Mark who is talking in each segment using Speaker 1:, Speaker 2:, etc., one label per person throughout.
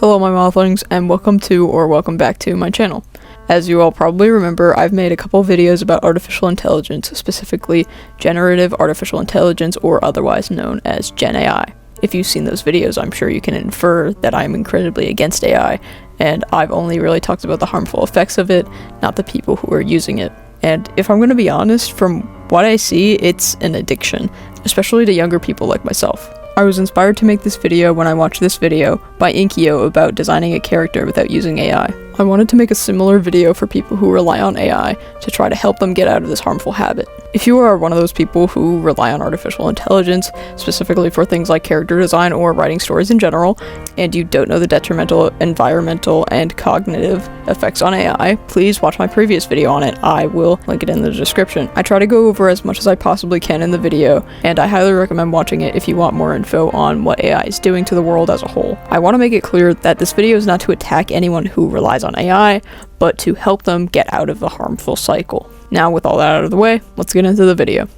Speaker 1: Hello my mothlings, and welcome back to my channel. As you all probably remember, I've made a couple videos about artificial intelligence, specifically generative artificial intelligence, or otherwise known as Gen AI. If you've seen those videos, I'm sure you can infer that I'm incredibly against AI, and I've only really talked about the harmful effects of it, not the people who are using it. And if I'm going to be honest, from what I see, it's an addiction, especially to younger people like myself. I was inspired to make this video when I watched this video by Inkiio about designing a character without using AI. I wanted to make a similar video for people who rely on AI to try to help them get out of this harmful habit. If you are one of those people who rely on artificial intelligence, specifically for things like character design or writing stories in general, and you don't know the detrimental environmental and cognitive effects on AI, please watch my previous video on it. I will link it in the description. I try to go over as much as I possibly can in the video, and I highly recommend watching it if you want more info on what AI is doing to the world as a whole. I want to make it clear that this video is not to attack anyone who relies on AI, but to help them get out of the harmful cycle. Now, with all that out of the way, let's get into the video.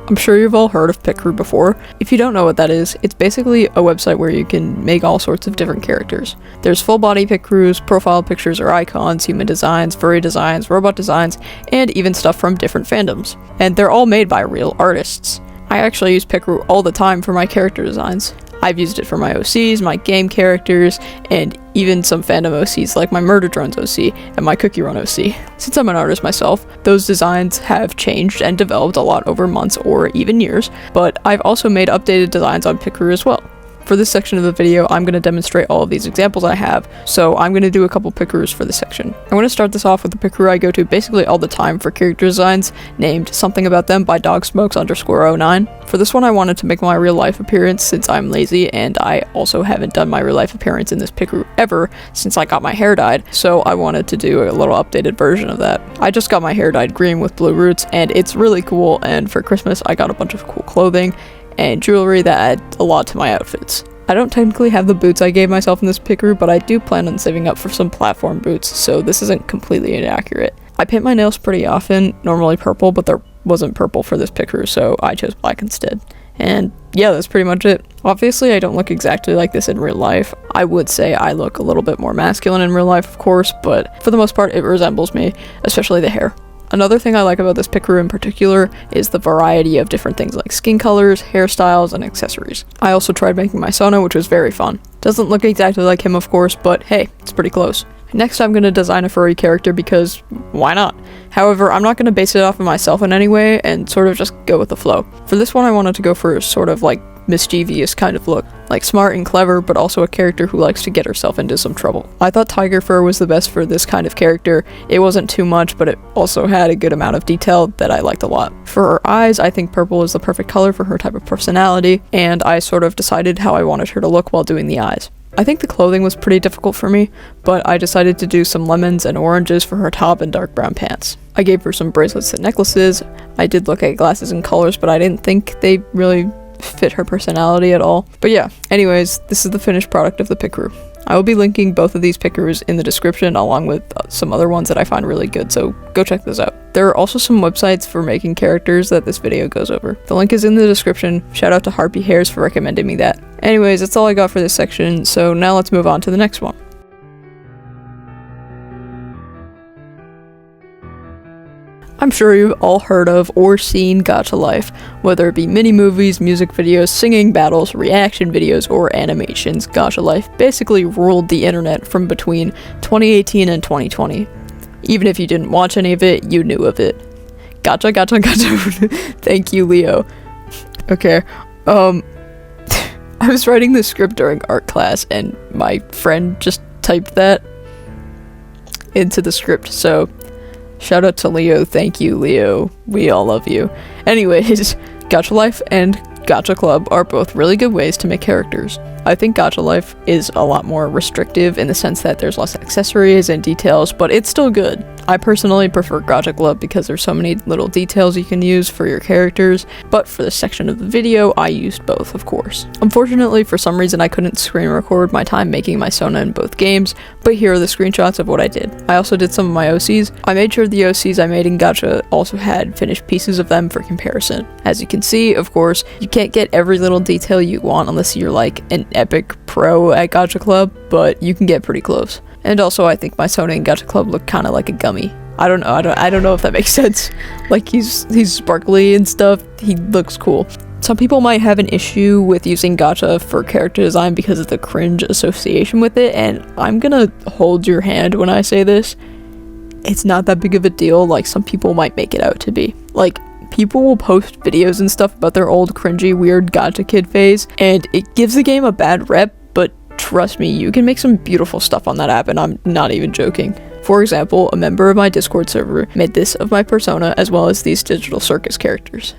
Speaker 1: I'm sure you've all heard of Picrew before. If you don't know what that is, it's basically a website where you can make all sorts of different characters. There's full body Picrews, profile pictures or icons, human designs, furry designs, robot designs, and even stuff from different fandoms. And they're all made by real artists. I actually use Picrew all the time for my character designs. I've used it for my OCs, my game characters, and even some fandom OCs like my Murder Drones OC and my Cookie Run OC. Since I'm an artist myself, those designs have changed and developed a lot over months or even years, but I've also made updated designs on Picrew as well. For this section of the video, I'm going to demonstrate all of these examples I have, so I'm going to do a couple Picrews for this section. I'm going to start this off with the Picrew I go to basically all the time for character designs, named Something About Them by dogsmokes_09. For this one, I wanted to make my real life appearance since I'm lazy, and I also haven't done my real life appearance in this Picrew ever since I got my hair dyed, so I wanted to do a little updated version of that. I just got my hair dyed green with blue roots, and it's really cool, and for Christmas I got a bunch of cool clothing and jewelry that add a lot to my outfits. I don't technically have the boots I gave myself in this Picrew, but I do plan on saving up for some platform boots, so this isn't completely inaccurate. I paint my nails pretty often, normally purple, but there wasn't purple for this Picrew, so I chose black instead. And yeah, that's pretty much it. Obviously, I don't look exactly like this in real life. I would say I look a little bit more masculine in real life, of course, but for the most part, it resembles me, especially the hair. Another thing I like about this Picrew in particular is the variety of different things like skin colors, hairstyles, and accessories. I also tried making my Sona, which was very fun. Doesn't look exactly like him, of course, but hey, it's pretty close. Next, I'm going to design a furry character because why not? However, I'm not going to base it off of myself in any way and sort of just go with the flow. For this one, I wanted to go for a sort of like mischievous kind of look, like smart and clever, but also a character who likes to get herself into some trouble. I thought tiger fur was the best for this kind of character. It wasn't too much, but it also had a good amount of detail that I liked a lot. For her eyes, I think purple is the perfect color for her type of personality, and I sort of decided how I wanted her to look while doing the eyes. I think the clothing was pretty difficult for me, but I decided to do some lemons and oranges for her top and dark brown pants. I gave her some bracelets and necklaces. I did look at glasses and colors, but I didn't think they really fit her personality at all. But yeah, anyways, this is the finished product of the Picrew. I will be linking both of these Picrews in the description along with some other ones that I find really good, so go check those out. There are also some websites for making characters that this video goes over. The link is in the description. Shout out to Harpy Hairs for recommending me that. Anyways, that's all I got for this section, so now let's move on to the next one. I'm sure you've all heard of or seen Gacha life, whether it be mini-movies, music videos, singing battles, reaction videos, or animations. Gacha life basically ruled the internet from between 2018 and 2020. Even if you didn't watch any of it, you knew of it. Gacha, gacha, gacha. Thank you, Leo. Okay, I was writing this script during art class, and my friend just typed that into the script, so shout out to Leo. Thank you, Leo. We all love you. Anyways, Gacha Life and Gacha Club are both really good ways to make characters. I think Gacha Life is a lot more restrictive in the sense that there's less accessories and details, but it's still good. I personally prefer Gacha Club because there's so many little details you can use for your characters, but for this section of the video, I used both, of course. Unfortunately, for some reason I couldn't screen record my time making my Sona in both games, but here are the screenshots of what I did. I also did some of my OCs. I made sure the OCs I made in Gacha also had finished pieces of them for comparison. As you can see, of course, you can't get every little detail you want unless you're like an epic pro at Gacha Club, but you can get pretty close. And also, I think my Sony in Gacha Club look kind of like a gummy. I don't know if that makes sense. Like, he's sparkly and stuff. He looks cool. Some people might have an issue with using Gacha for character design because of the cringe association with it, and I'm gonna hold your hand when I say this. It's not that big of a deal like some people might make it out to be. Like, people will post videos and stuff about their old cringy weird Gacha kid phase, and it gives the game a bad rep, but trust me, you can make some beautiful stuff on that app, and I'm not even joking. For example, a member of my Discord server made this of my persona as well as these digital circus characters.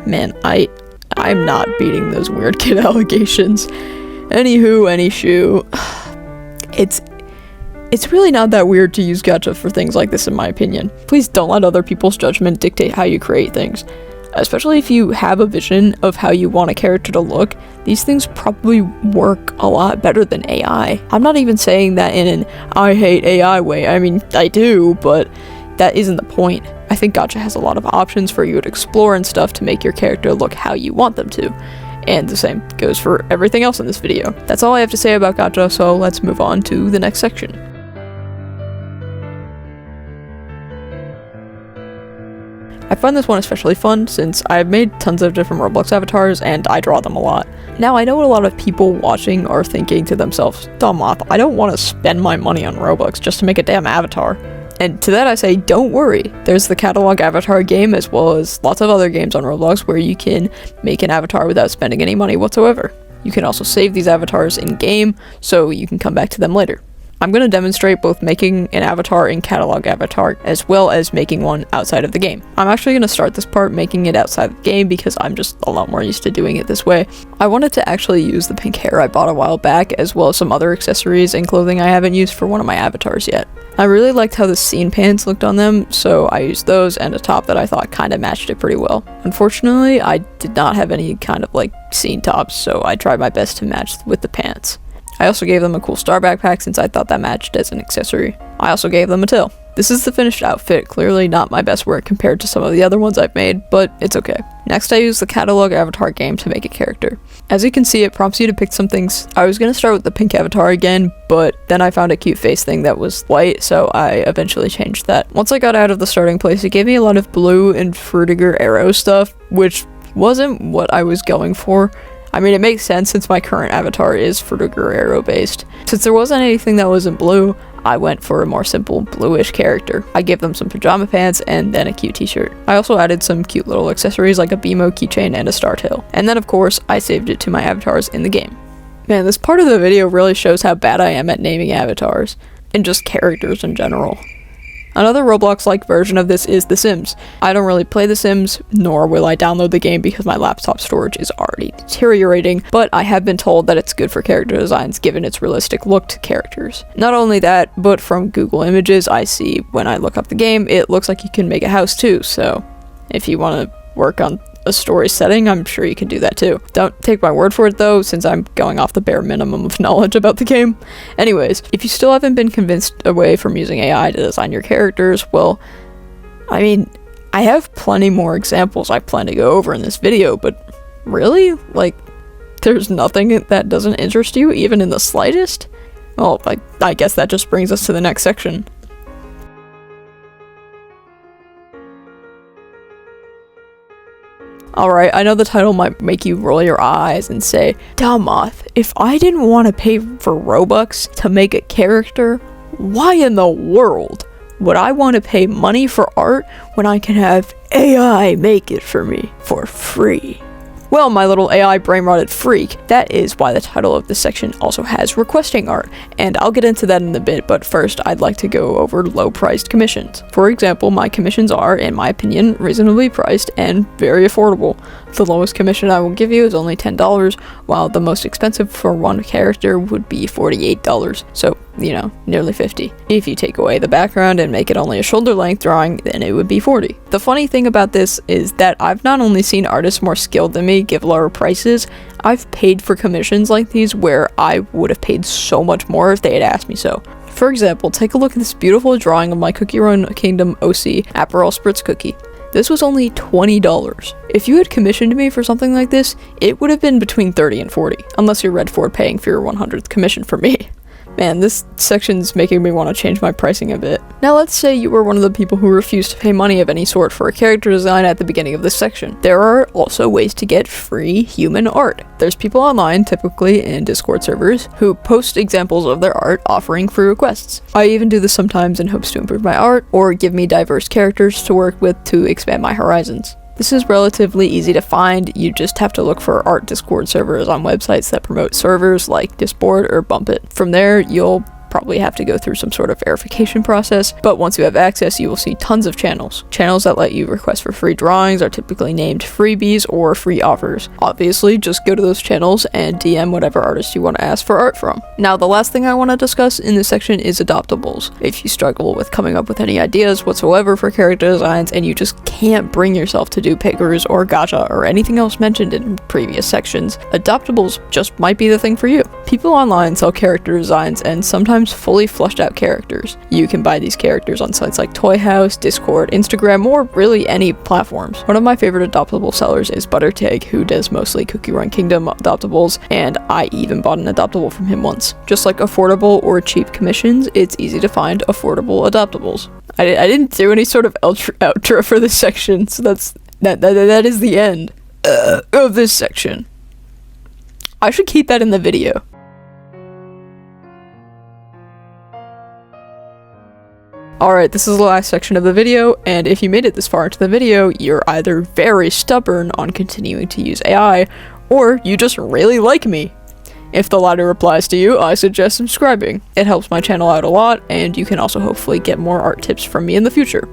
Speaker 1: Man, I'm not beating those weird kid allegations. Anywho, it's really not that weird to use Gacha for things like this, in my opinion. Please don't let other people's judgment dictate how you create things. Especially if you have a vision of how you want a character to look, these things probably work a lot better than AI. I'm not even saying that in an I hate AI way. I mean, I do, but that isn't the point. I think Gacha has a lot of options for you to explore and stuff to make your character look how you want them to. And the same goes for everything else in this video. That's all I have to say about Gacha, so let's move on to the next section. I find this one especially fun since I've made tons of different Roblox avatars and I draw them a lot. Now, I know what a lot of people watching are thinking to themselves, "Dummoth, I don't want to spend my money on Robux just to make a damn avatar." And to that I say, don't worry. There's the catalog avatar game as well as lots of other games on Roblox where you can make an avatar without spending any money whatsoever. You can also save these avatars in game so you can come back to them later. I'm going to demonstrate both making an avatar in catalog avatar as well as making one outside of the game. I'm actually going to start this part making it outside the game because I'm just a lot more used to doing it this way. I wanted to actually use the pink hair I bought a while back as well as some other accessories and clothing I haven't used for one of my avatars yet. I really liked how the scene pants looked on them, so I used those and a top that I thought kind of matched it pretty well. Unfortunately, I did not have any kind of like scene tops, so I tried my best to match with the pants. I also gave them a cool star backpack since I thought that matched as an accessory. I also gave them a tail. This is the finished outfit, clearly not my best work compared to some of the other ones I've made, but it's okay. Next I used the catalog avatar game to make a character. As you can see, it prompts you to pick some things. I was going to start with the pink avatar again, but then I found a cute face thing that was light, so I eventually changed that. Once I got out of the starting place, it gave me a lot of blue and Frutiger arrow stuff, which wasn't what I was going for. I mean, it makes sense since my current avatar is Frutiger arrow based. Since there wasn't anything that wasn't blue, I went for a more simple bluish character. I gave them some pajama pants and then a cute t-shirt. I also added some cute little accessories like a BMO keychain and a star tail. And then of course, I saved it to my avatars in the game. Man, this part of the video really shows how bad I am at naming avatars, and just characters in general. Another Roblox-like version of this is The Sims. I don't really play The Sims, nor will I download the game because my laptop storage is already deteriorating, but I have been told that it's good for character designs given its realistic look to characters. Not only that, but from Google Images I see when I look up the game, it looks like you can make a house too, so if you want to work on a story setting, I'm sure you can do that too. Don't take my word for it though, since I'm going off the bare minimum of knowledge about the game. Anyways, if you still haven't been convinced away from using AI to design your characters, well, I mean, I have plenty more examples I plan to go over in this video, but really? Like, there's nothing that doesn't interest you, even in the slightest? Well, I guess that just brings us to the next section. Alright, I know the title might make you roll your eyes and say, "Dummoth, if I didn't want to pay for Robux to make a character, why in the world would I want to pay money for art when I can have AI make it for me for free?" Well, my little AI brain-rotted freak, that is why the title of this section also has requesting art, and I'll get into that in a bit, but first I'd like to go over low-priced commissions. For example, my commissions are, in my opinion, reasonably priced and very affordable. The lowest commission I will give you is only $10, while the most expensive for one character would be $48, so, you know, nearly 50. If you take away the background and make it only a shoulder-length drawing, then it would be 40. The funny thing about this is that I've not only seen artists more skilled than me give lower prices, I've paid for commissions like these where I would have paid so much more if they had asked me so. For example, take a look at this beautiful drawing of my Cookie Run Kingdom OC Aperol Spritz cookie. This was only $20. If you had commissioned me for something like this, it would have been between 30 and 40, unless you're Redford paying for your 100th commission for me. Man, this section's making me want to change my pricing a bit. Now let's say you were one of the people who refused to pay money of any sort for a character design at the beginning of this section. There are also ways to get free human art. There's people online, typically in Discord servers, who post examples of their art offering free requests. I even do this sometimes in hopes to improve my art, or give me diverse characters to work with to expand my horizons. This is relatively easy to find. You just have to look for art Discord servers on websites that promote servers like Discord or Bump It. From there, you'll probably have to go through some sort of verification process, but once you have access, you will see tons of channels. Channels that let you request for free drawings are typically named freebies or free offers. Obviously, just go to those channels and DM whatever artist you want to ask for art from. Now, the last thing I want to discuss in this section is adoptables. If you struggle with coming up with any ideas whatsoever for character designs and you just can't bring yourself to do Picrews or Gacha or anything else mentioned in previous sections, adoptables just might be the thing for you. People online sell character designs and sometimes fully fleshed out characters. You can buy these characters on sites like Toy House, Discord, Instagram, or really any platforms. One of my favorite adoptable sellers is Buttertag, who does mostly Cookie Run Kingdom adoptables, and I even bought an adoptable from him once. Just like affordable or cheap commissions, it's easy to find affordable adoptables. I didn't do any sort of outro for this section, so that is the end of this section. I should keep that in the video. Alright, this is the last section of the video, and if you made it this far into the video, you're either very stubborn on continuing to use AI, or you just really like me. If the latter applies to you, I suggest subscribing. It helps my channel out a lot, and you can also hopefully get more art tips from me in the future.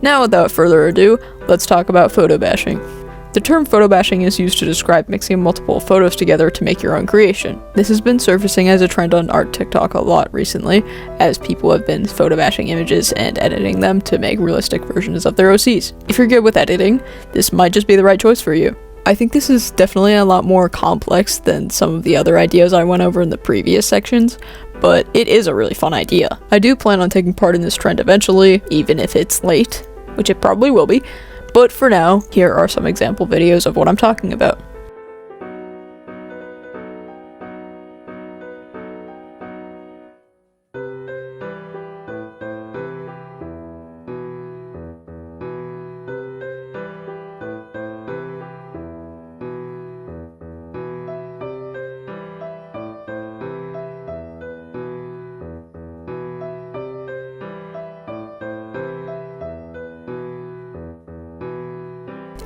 Speaker 1: Now, without further ado, let's talk about photobashing. The term photobashing is used to describe mixing multiple photos together to make your own creation. This has been surfacing as a trend on art TikTok a lot recently, as people have been photobashing images and editing them to make realistic versions of their OCs. If you're good with editing, this might just be the right choice for you. I think this is definitely a lot more complex than some of the other ideas I went over in the previous sections, but it is a really fun idea. I do plan on taking part in this trend eventually, even if it's late, which it probably will be. But for now, here are some example videos of what I'm talking about.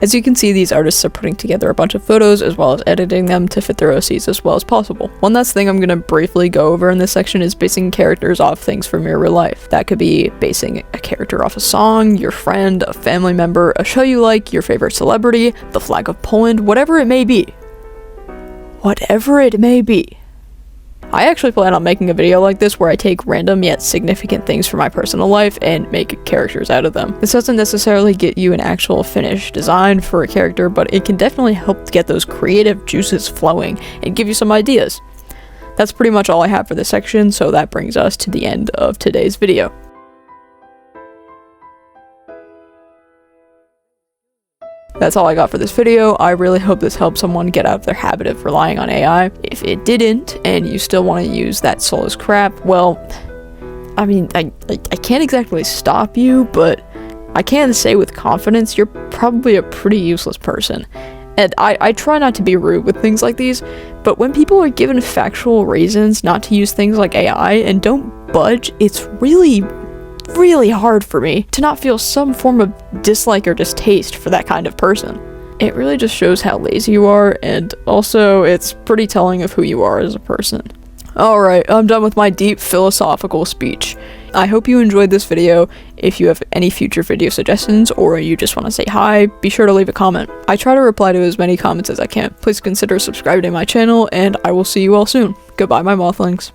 Speaker 1: As you can see, these artists are putting together a bunch of photos as well as editing them to fit their OCs as well as possible. One last thing I'm going to briefly go over in this section is basing characters off things from your real life. That could be basing a character off a song, your friend, a family member, a show you like, your favorite celebrity, the flag of Poland, whatever it may be. Whatever it may be. I actually plan on making a video like this where I take random yet significant things from my personal life and make characters out of them. This doesn't necessarily get you an actual finished design for a character, but it can definitely help get those creative juices flowing and give you some ideas. That's pretty much all I have for this section, so that brings us to the end of today's video. That's all I got for this video. I really hope this helps someone get out of their habit of relying on AI. If it didn't, and you still want to use that soulless crap, well, I mean, I can't exactly stop you, but I can say with confidence you're probably a pretty useless person. And I try not to be rude with things like these, but when people are given factual reasons not to use things like AI and don't budge, it's really hard for me to not feel some form of dislike or distaste for that kind of person. It really just shows how lazy you are, and also it's pretty telling of who you are as a person. Alright, I'm done with my deep philosophical speech. I hope you enjoyed this video. If you have any future video suggestions or you just want to say hi, be sure to leave a comment. I try to reply to as many comments as I can. Please consider subscribing to my channel, and I will see you all soon. Goodbye, my mothlings.